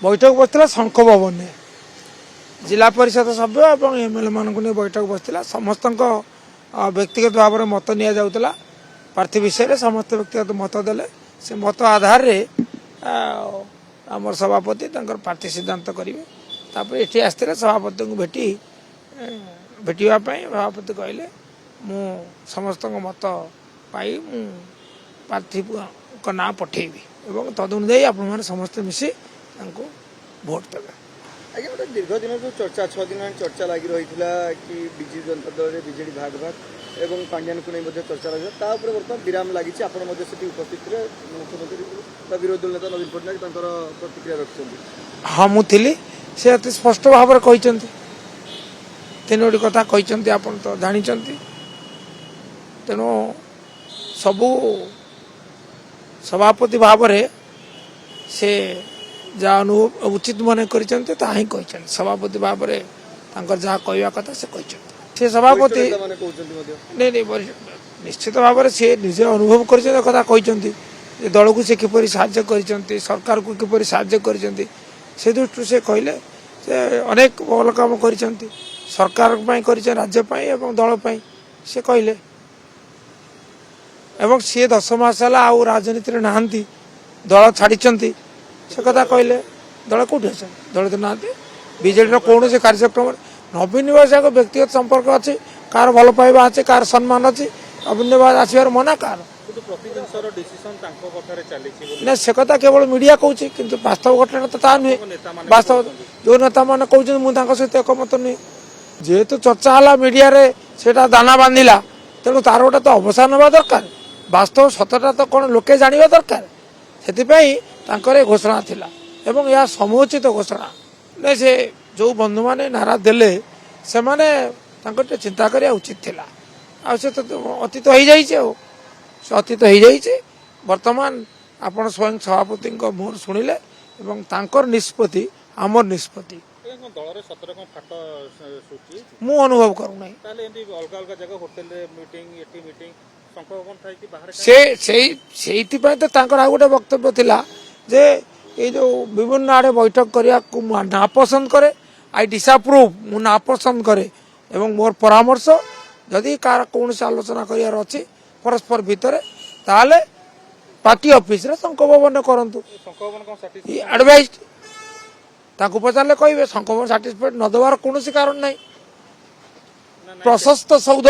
बैठक बसला शंख भवन जिला परिषद सभ्य और एमएलए मान बैठक बसला समस्त व्यक्तिगत भाव में मत नि जाऊला प्रार्थी विषय समस्त व्यक्तिगत मत देले से मत आधार रे आम सभापति प्रार्थी सिद्धांत करेंगे तापर ये आसते सभापति को भेटापी सभापति कहले मु समस्त मत पाई प्रार्थी ना पठेबी और तदनुजाई आप समस्त मिसी भोट देवे। आज्ञा गोटे दीर्घ दिन जो चर्चा 6 दिन चर्चा लगी रही कि विजु जनता दल में बीजेडी भाग भाग एवं पांड्यान को नहीं चर्चा लगे बर्तमान विराम लगी उपस्थित थे मुख्यमंत्री विरोधी दल नेता नवीन पट्टनायक प्रतिक्रिया रखिंट। हाँ मुझे से अति स्पष्ट भाव में कहते तीनोटी कथा कहते आप तो जानते तेणु सबू सभापति भाव में से जहाँ अनुभव उचित मन कर सभापति भाव में जहाँ कहवा कथा से कहते सभापति नहीं निश्चित भाव में सी निजे अनुभव कर दल को से किपर साहाय्य कर सरकार को किपर साहाय्य कर से दृष्टि से कहले अनेक भल कम कर सरकार राज्य दल से कहले एवं सी 10 मास है राजनीति नहांती दल छाड़ी से कथा कहले दल कौटी अच्छे दल तो ना बीजेडी कौन से कार्यक्रम नवीन निवास एक व्यक्तिगत संपर्क अच्छे कार भल पाइबा अच्छे कार सम्मान अच्छे नवीन निवास आसबार मना कार ना से कथा केवल मीडिया कौच कि वास्तव घटना तो ता नुहे वास्तव जो नेता मैंने कहते मुझे सहित एकमत नुहे जेहेतु चर्चा है मीडिया रे सेटा दाना बांधिला तेणु तार गोटे तो अवसान हवा दरकार वास्तव सतटा तो कौन लोके जाना दरकार से घोषणा थिला एवं यह समुचित घोषणा नहीं से जो बंधु मैंने नारा देले से माने चिंता करिया उचित थिला आ से तो अतीत हो जाइए अतीत हो जाइए वर्तमान आपण स्वयं सभापति मुहर शुणिले एवं तांकर निष्पत्ति आमर निष्पत्ति मु अनुभव करूना से तो गोटे वक्तव्य थिला जे ये जो विभिन्न आड़े बैठक करिया को नापसंद करे आई डिसअप्रूव मु नापसंद करे एवं मोर परामर्श जदि कार कौन से आलोचना करियार अच्छी परस्पर भितर ताले पार्टी ऑफिस रे शंख भवन करंतु एडवाइज ताकू पचारे कहे शंख भवन सर्टिफिकेट न देवार कौन कारण नहीं प्रशस्त सौध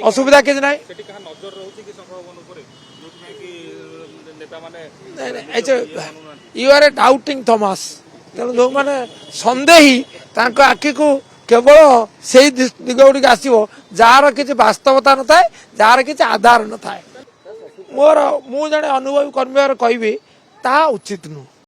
असुविधा कि ना you are a doubting Thomas तेणु जो मैंने सन्देही आखि को केवल से दिग गुड़िक आसो जार किसी वास्तवता न थाए जार किसी आधार न थाए मोर मु जड़े अनुभवी कर्मी कहि ता उचित नु।